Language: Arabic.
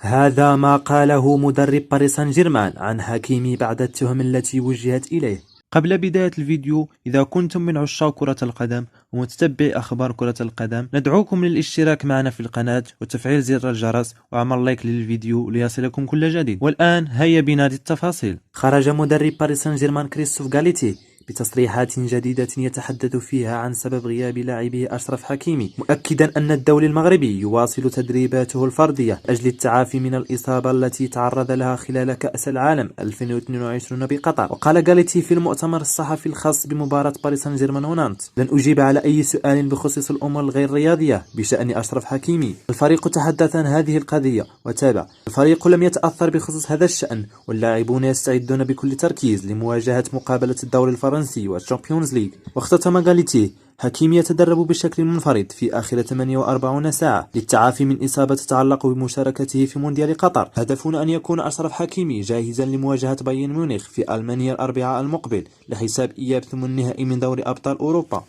هذا ما قاله مدرب باريس سان جيرمان عن حكيمي بعد التهم التي وجهت إليه. قبل بداية الفيديو، إذا كنتم من عشاق كرة القدم ومتتبعي أخبار كرة القدم، ندعوكم للاشتراك معنا في القناة وتفعيل زر الجرس وعمل لايك للفيديو ليصلكم كل جديد. والآن هيا بنا للتفاصيل. خرج مدرب باريس سان جيرمان كريستوف غاليتي بتصريحات جديدة يتحدث فيها عن سبب غياب لاعبه أشرف حكيمي، مؤكدا أن الدولي المغربي يواصل تدريباته الفردية أجل التعافي من الإصابة التي تعرض لها خلال كأس العالم 2022 بقطر. وقال غاليتي في المؤتمر الصحفي الخاص بمباراة باريس سان جيرمان ونانت: لن أجيب على أي سؤال بخصوص الأمور الغير رياضية بشأن أشرف حكيمي. الفريق تحدث عن هذه القضية وتابع: الفريق لم يتأثر بخصوص هذا الشأن، واللاعبون يستعدون بكل تركيز لمواجهة مقابلة الدوري الفرنسي والشامبيونز ليج. واختتم غاليتي: حكيمي يتدرب بشكل منفرد في آخر 48 ساعة للتعافي من إصابة تتعلق بمشاركته في مونديال قطر. هدفنا أن يكون أشرف حكيمي جاهزا لمواجهة بايرن ميونخ في ألمانيا الأربعاء المقبل لحساب إياب ثم النهائي من دوري أبطال أوروبا.